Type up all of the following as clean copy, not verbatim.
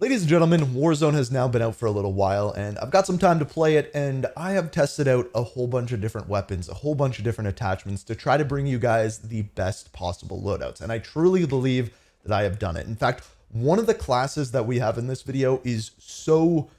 Ladies and gentlemen, Warzone has now been out for a little while, and I've got some time to play it, and I have tested out a whole bunch of different weapons, a whole bunch of different attachments to try to bring you guys the best possible loadouts, and I truly believe that I have done it. In fact, one of the classes that we have in this video is so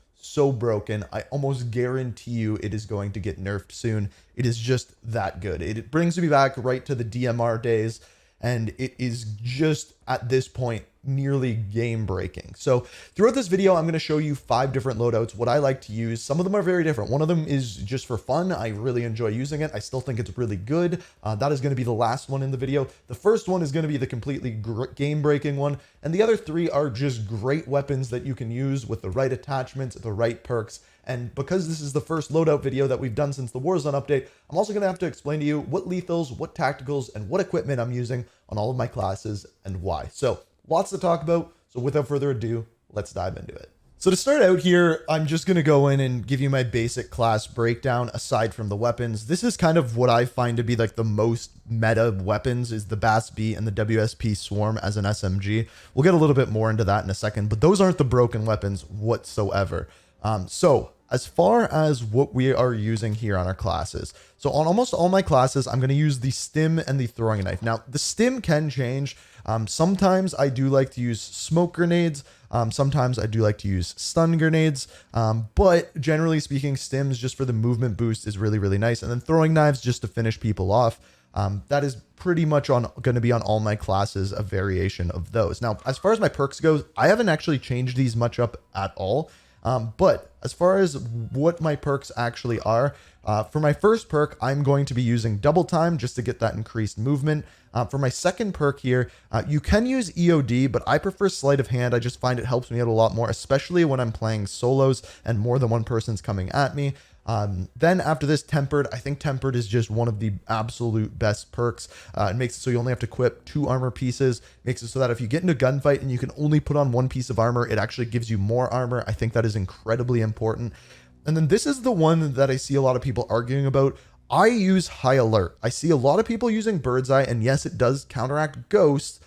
broken, I almost guarantee you it is going to get nerfed soon. It is just that good. It brings me back right to the DMR days, and it is just at this point nearly game breaking. So throughout this video, I'm going to show you 5 different loadouts, what I like to use. Some of them are very different. One of them is just for fun. I really enjoy using it. I still think it's really good. That is going to be the last one in the video. The first one is going to be the completely game breaking one. And the other 3 are just great weapons that you can use with the right attachments, the right perks. And because this is the first loadout video that we've done since the Warzone update, I'm also going to have to explain to you what lethals, what tacticals, and what equipment I'm using on all of my classes and why. So lots to talk about. So without further ado, let's dive into it. So to start out here, I'm just going to go in and give you my basic class breakdown aside from the weapons. This is kind of what I find to be like the most meta weapons is the BAS-B and the WSP Swarm as an SMG. We'll get a little bit more into that in a second, but those aren't the broken weapons whatsoever. So as far as what we are using here on our classes, so on almost all my classes, I'm going to use the stim and the throwing knife. Now, the stim can change. Sometimes I do like to use smoke grenades. Sometimes I do like to use stun grenades. But generally speaking, stims just for the movement boost is really nice. And then throwing knives just to finish people off. That is pretty much going to be on all my classes, a variation of those. Now, as far as my perks goes, I haven't actually changed these much up at all. But as far as what my perks actually are, for my first perk, I'm going to be using double time just to get that increased movement. For my second perk here, you can use EOD, but I prefer sleight of hand. I just find it helps me out a lot more, especially when I'm playing solos and more than one person's coming at me. Then after this, tempered. I think tempered is just one of the absolute best perks. It makes it so you only have to equip 2 armor pieces, makes it so that if you get into a gunfight and you can only put on 1 piece of armor, it actually gives you more armor. I think that is incredibly important. And then this is the one that I see a lot of people arguing about. I use high alert. I see a lot of people using bird's eye, and yes, it does counteract ghosts,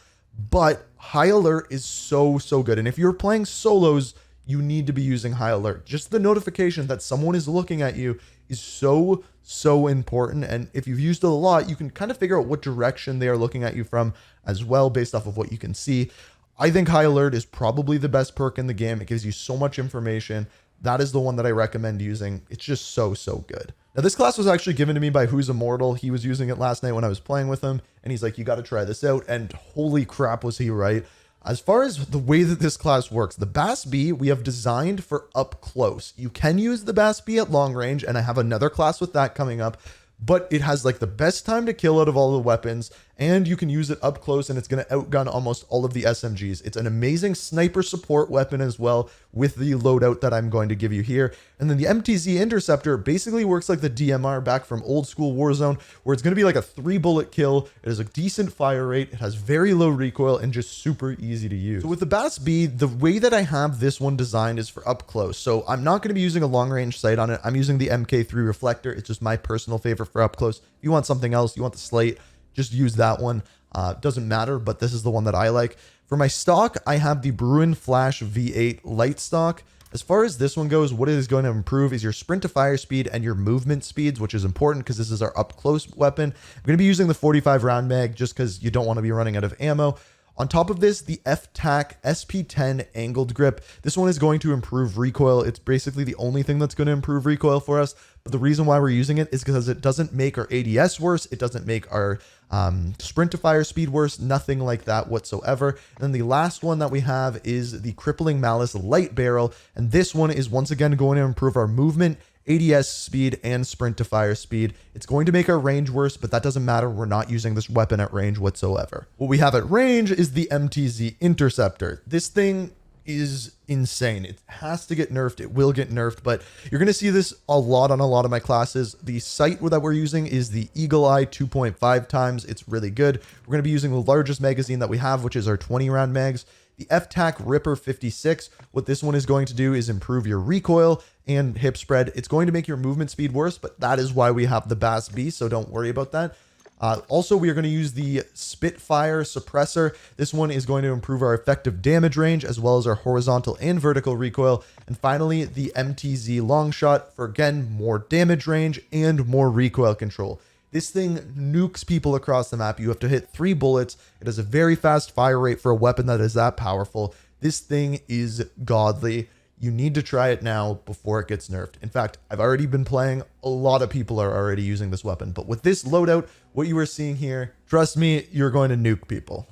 but high alert is so good. And if you're playing solos, you need to be using high alert. Just the notification that someone is looking at you is so important. And if you've used it a lot, you can kind of figure out what direction they are looking at you from as well, based off of what you can see. I think high alert is probably the best perk in the game. It gives you so much information. That is the one that I recommend using. It's just so good. Now, this class was actually given to me by Who's Immortal. He was using it last night when I was playing with him, and he's like, you got to try this out. And holy crap, was he right. As far as the way that this class works, the BAS-B we have designed for up close. You can use the BAS-B at long range, and I have another class with that coming up, but it has like the best time to kill out of all the weapons, and you can use it up close, and it's going to outgun almost all of the SMGs. It's an amazing sniper support weapon as well with the loadout that I'm going to give you here. And then the MTZ Interceptor basically works like the DMR back from old school Warzone, where it's going to be like a 3-bullet kill. It has a decent fire rate. It has very low recoil and just super easy to use. So with the BAS-B, the way that I have this one designed is for up close. So I'm not going to be using a long range sight on it. I'm using the MK3 reflector. It's just my personal favorite for up close. If you want something else, you want the slate, just use that one. Doesn't matter, but this is the one that I like. For my stock, I have the Bruin Flash V8 light stock. As far as this one goes, what it is going to improve is your sprint to fire speed and your movement speeds, which is important because this is our up close weapon. I'm going to be using the 45 round mag just because you don't want to be running out of ammo. On top of this, the F-Tac SP10 angled grip. This one is going to improve recoil. It's basically the only thing that's going to improve recoil for us. But the reason why we're using it is because it doesn't make our ADS worse. It doesn't make our sprint to fire speed worse. Nothing like that whatsoever. And then the last one that we have is the Crippling Malice light barrel. And this one is once again going to improve our movement, ADS speed, and sprint to fire speed. It's going to make our range worse, but that doesn't matter. We're not using this weapon at range whatsoever. What we have at range is the MTZ Interceptor. This thing is insane. It has to get nerfed. It will get nerfed, but you're going to see this a lot on a lot of my classes. The sight that we're using is the Eagle Eye 2.5 times. It's really good. We're going to be using the largest magazine that we have, which is our 20 round mags. The F-Tac Ripper 56, what this one is going to do is improve your recoil and hip spread. It's going to make your movement speed worse, but that is why we have the BAS-B, so don't worry about that. Also, we are going to use the Spitfire suppressor. This one is going to improve our effective damage range as well as our horizontal and vertical recoil. And finally, the MTZ Longshot for, again, more damage range and more recoil control. This thing nukes people across the map. You have to hit 3 bullets. It has a very fast fire rate for a weapon that is that powerful. This thing is godly. You need to try it now before it gets nerfed. In fact, I've already been playing. A lot of people are already using this weapon. But with this loadout, what you are seeing here, trust me, you're going to nuke people.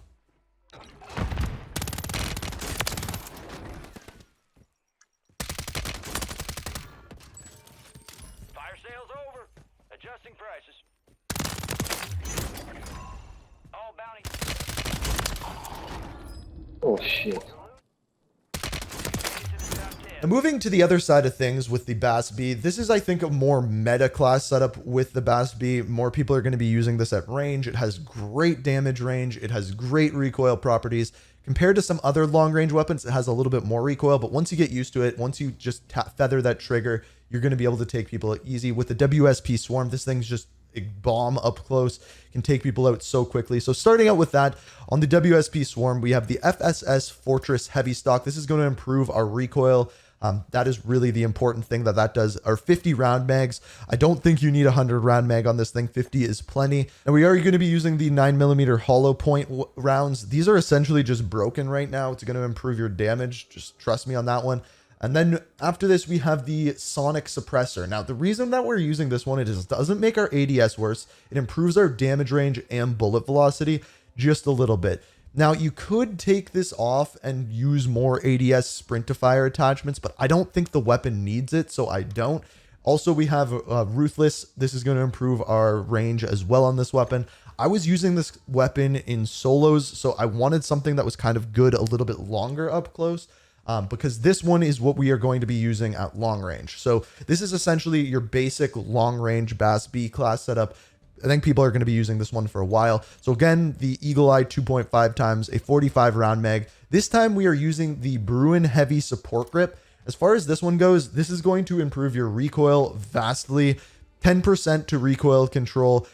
Fire sale's over. Adjusting prices. All bounty. Oh shit. And moving to the other side of things with the BAS-B, this is, I think, a more meta class setup with the BAS-B. More people are going to be using this at range. It has great damage range. It has great recoil properties. Compared to some other long-range weapons, it has a little bit more recoil, but once you get used to it, once you just feather that trigger, you're going to be able to take people easy. With the WSP Swarm, this thing's just a bomb up close, can take people out so quickly. So starting out with that, on the WSP Swarm, we have the FSS Fortress Heavy Stock. This is going to improve our recoil. That is really the important thing that does. Our 50 round mags. I don't think you need a 100 round mag on this thing. 50 is plenty. And we are going to be using the 9mm hollow point rounds. These are essentially just broken right now. It's going to improve your damage. Just trust me on that one. And then after this, we have the Sonic Suppressor. Now, the reason that we're using this one, it doesn't make our ADS worse. It improves our damage range and bullet velocity just a little bit. Now, you could take this off and use more ADS sprint to fire attachments, but I don't think the weapon needs it, so I don't. Also, we have Ruthless. This is going to improve our range as well on this weapon. I was using this weapon in solos, so I wanted something that was kind of good a little bit longer up close. Because this one is what we are going to be using at long range. So this is essentially your basic long range BAS-B class setup. I think people are going to be using this one for a while. So again, the Eagle Eye 2.5 times a 45 round mag. This time we are using the Bruin Heavy Support Grip. As far as this one goes, this is going to improve your recoil vastly. 10% to recoil control,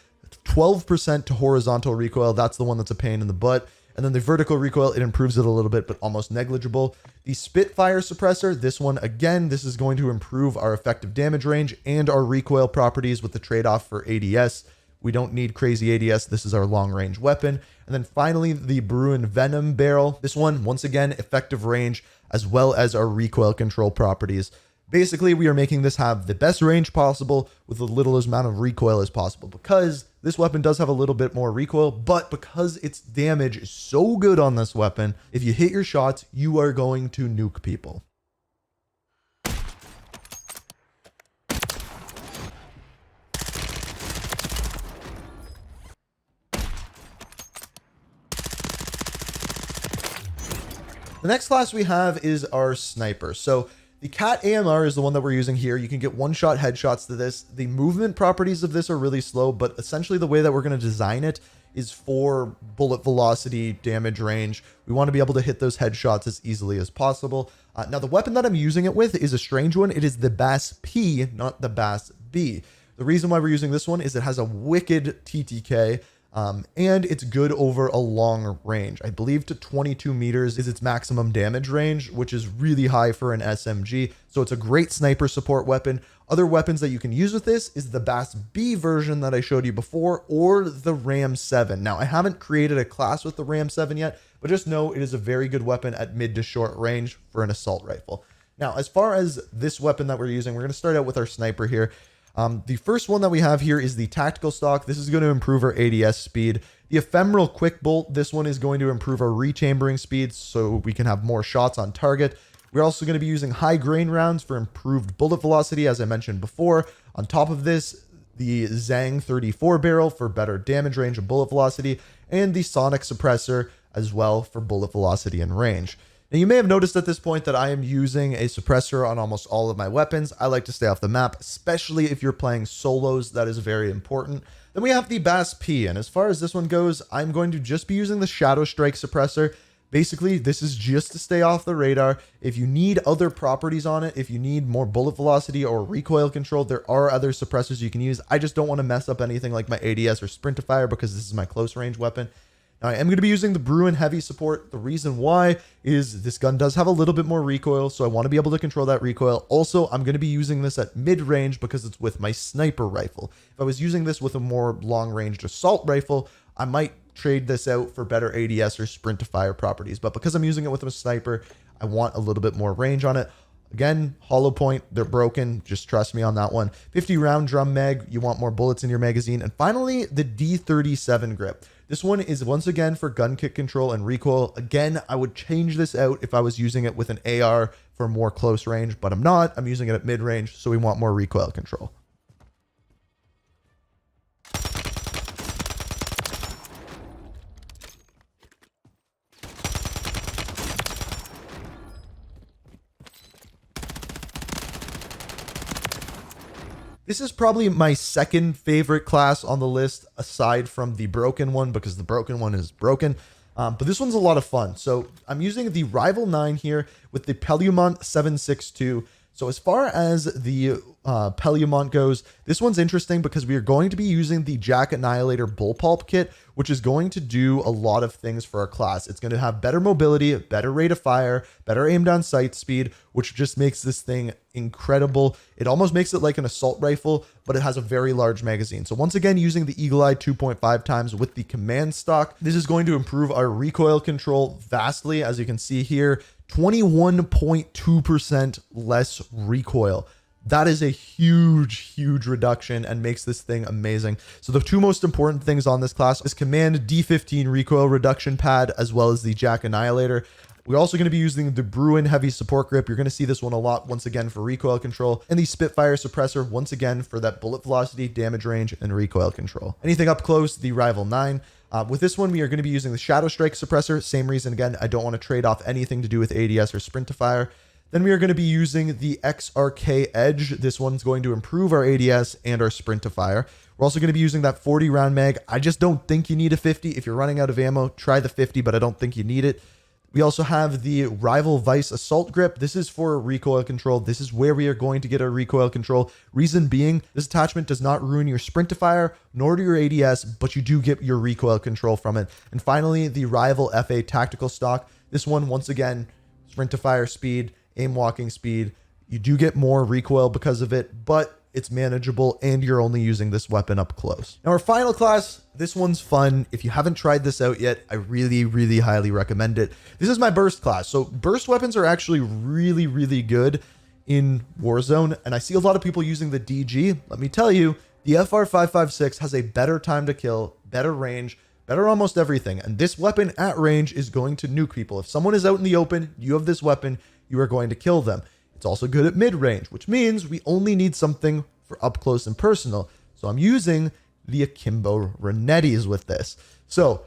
12% to horizontal recoil. That's the one that's a pain in the butt. And then the vertical recoil, it improves it a little bit, but almost negligible. The Spitfire Suppressor, this one, again, this is going to improve our effective damage range and our recoil properties with the trade-off for ADS. We don't need crazy ADS. This is our long-range weapon. And then finally, the Bruin Venom Barrel. This one, once again, effective range, as well as our recoil control properties. Basically, we are making this have the best range possible with the littlest amount of recoil as possible, because this weapon does have a little bit more recoil, but because its damage is so good on this weapon, if you hit your shots, you are going to nuke people. The next class we have is our sniper. So the Cat AMR is the one that we're using here. You can get one-shot headshots to this. The movement properties of this are really slow, but essentially the way that we're going to design it is for bullet velocity, damage range. We want to be able to hit those headshots as easily as possible. Now, the weapon that I'm using it with is a strange one. It is the BAS-P, not the BAS-B. The reason why we're using this one is it has a wicked TTK, and it's good over a long range. I believe to 22 meters is its maximum damage range, which is really high for an SMG. So it's a great sniper support weapon. Other weapons that you can use with this is the BAS-B version that I showed you before, or the Ram 7. Now, I haven't created a class with the Ram 7 yet, but just know it is a very good weapon at mid to short range for an assault rifle. Now, as far as this weapon that we're using, we're going to start out with our sniper here. The first one that we have here is the Tactical Stock. This is going to improve our ADS speed. The Ephemeral Quick Bolt, this one is going to improve our rechambering speed so we can have more shots on target. We're also going to be using high grain rounds for improved bullet velocity, as I mentioned before. On top of this, the Zang 34 barrel for better damage range and bullet velocity, and the Sonic Suppressor as well for bullet velocity and range. Now, you may have noticed at this point that I am using a suppressor on almost all of my weapons. I like to stay off the map, especially if you're playing solos. That is very important. Then we have the BAS-P, and as far as this one goes, I'm going to just be using the Shadow Strike suppressor. Basically, this is just to stay off the radar. If you need other properties on it, if you need more bullet velocity or recoil control, there are other suppressors you can use. I just don't want to mess up anything like my ADS or sprint to fire because this is my close range weapon. Now, I am going to be using the Bruin heavy support. The reason why is this gun does have a little bit more recoil, so I want to be able to control that recoil. Also, I'm going to be using this at mid-range because it's with my sniper rifle. If I was using this with a more long-ranged assault rifle, I might trade this out for better ADS or sprint to fire properties. But because I'm using it with a sniper, I want a little bit more range on it. Again, hollow point, they're broken. Just trust me on that one. 50 round drum mag, you want more bullets in your magazine. And finally, the D37 grip. This one is once again for gun kick control and recoil. Again, I would change this out if I was using it with an AR for more close range, but I'm not. I'm using it at mid range, so we want more recoil control. This is probably my second favorite class on the list, aside from the broken one, because the broken one is broken. But this one's a lot of fun. So I'm using the Rival 9 here with the Pelumont 762. So as far as the Pelumont goes, this one's interesting because we are going to be using the Jack Annihilator Bullpulp kit, which is going to do a lot of things for our class. It's going to have better mobility, better rate of fire, better aim down sight speed, which just makes this thing incredible. It almost makes it like an assault rifle, but it has a very large magazine. So once again, using the Eagle Eye 2.5 times with the command stock, this is going to improve our recoil control vastly. As you can see here, 21.2% less recoil. That is a huge reduction and makes this thing amazing. So the two most important things on this class is Command D15 recoil reduction pad, as well as the Jack Annihilator. We're also going to be using the Bruin heavy support grip. You're going to see this one a lot once again for recoil control, and the Spitfire suppressor once again for that bullet velocity, damage range, and recoil control. Anything up close, the Rival 9. With this one, we are going to be using the Shadow Strike suppressor. Same reason, again, I don't want to trade off anything to do with ADS or sprint to fire. Then we are going to be using the XRK Edge. This one's going to improve our ADS and our sprint to fire. We're also going to be using that 40 round mag. I just don't think you need a 50. If you're running out of ammo, try the 50, but I don't think you need it. We also have the Rival Vice Assault Grip. This is for recoil control. This is where we are going to get our recoil control. Reason being, this attachment does not ruin your sprint to fire, nor do your ADS, but you do get your recoil control from it. And finally, the Rival FA Tactical Stock. This one, once again, sprint to fire speed, aim walking speed. You do get more recoil because of it, but it's manageable and you're only using this weapon up close. Now our final class, this one's fun. If you haven't tried this out yet, I really highly recommend it. This is my burst class. So burst weapons are actually really good in Warzone, and I see a lot of people using the DG. Let me tell you, the FR556 has a better time to kill, better range, better almost everything. And this weapon at range is going to nuke people. If someone is out in the open, you have this weapon, you are going to kill them. It's also good at mid-range, which means we only need something for up close and personal. So I'm using the Akimbo Renettis with this. So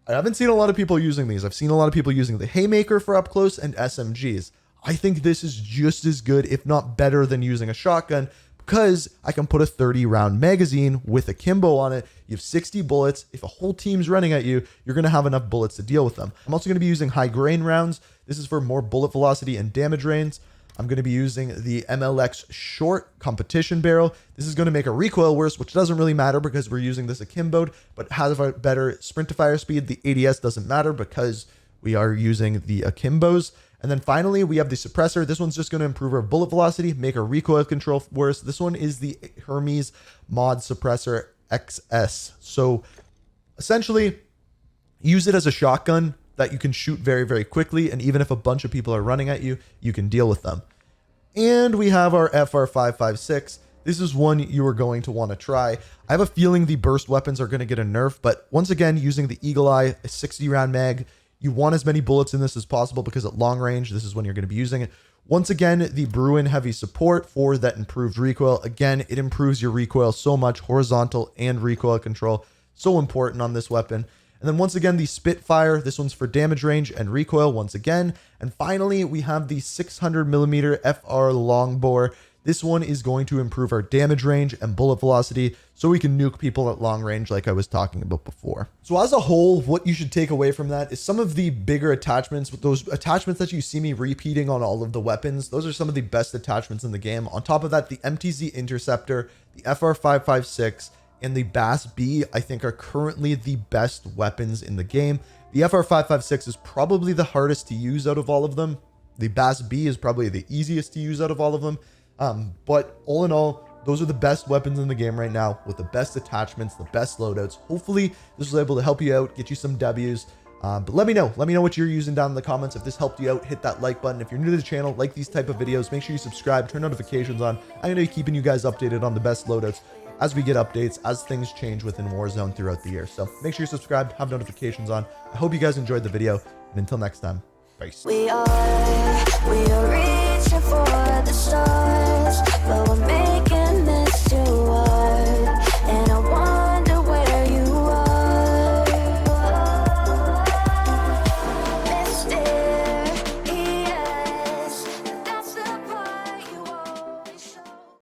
I haven't seen a lot of people using these. I've seen a lot of people using the Haymaker for up close and SMGs. I think this is just as good, if not better, than using a shotgun, because I can put a 30 round magazine with Akimbo on it. You have 60 bullets. If a whole team's running at you, you're going to have enough bullets to deal with them. I'm also going to be using high grain rounds. This is for more bullet velocity and damage range. I'm going to be using the MLX short competition barrel. This is going to make a recoil worse, which doesn't really matter because we're using this akimboed, but has a better sprint to fire speed. The ADS doesn't matter because we are using the akimbos. And then finally, we have the suppressor. This one's just going to improve our bullet velocity, make our recoil control worse. This one is the Hermes Mod Suppressor XS. So essentially, use it as a shotgun that you can shoot very quickly, and even if a bunch of people are running at you, you can deal with them. And we have our FR556. This is one you are going to want to try. I have a feeling the burst weapons are going to get a nerf, but once again, using the Eagle Eye, a 60 round mag, you want as many bullets in this as possible because at long range, this is when you're going to be using it. Once again, the Bruin heavy support for that improved recoil. Again, it improves your recoil so much, horizontal and recoil control. So important on this weapon. And then once again, the Spitfire, this one's for damage range and recoil once again. And finally, we have the 600mm FR Longbore. This one is going to improve our damage range and bullet velocity so we can nuke people at long range like I was talking about before. So as a whole, what you should take away from that is some of the bigger attachments, those attachments that you see me repeating on all of the weapons. Those are some of the best attachments in the game. On top of that, the MTZ Interceptor, the FR556, and the Bass B, I think, are currently the best weapons in the game. The FR556 is probably the hardest to use out of all of them. The Bass B is probably the easiest to use out of all of them. But all in all, those are the best weapons in the game right now with the best attachments, the best loadouts. Hopefully this was able to help you out, get you some W's. But let me know what you're using down in the comments. If this helped you out, hit that like button. If you're new to the channel, like these type of videos, make sure you subscribe, turn notifications on. I'm going to be keeping you guys updated on the best loadouts as we get updates, as things change within Warzone throughout the year. So make sure you subscribe, have notifications on. I hope you guys enjoyed the video, and until next time, peace. We are reaching for the stars, but we're made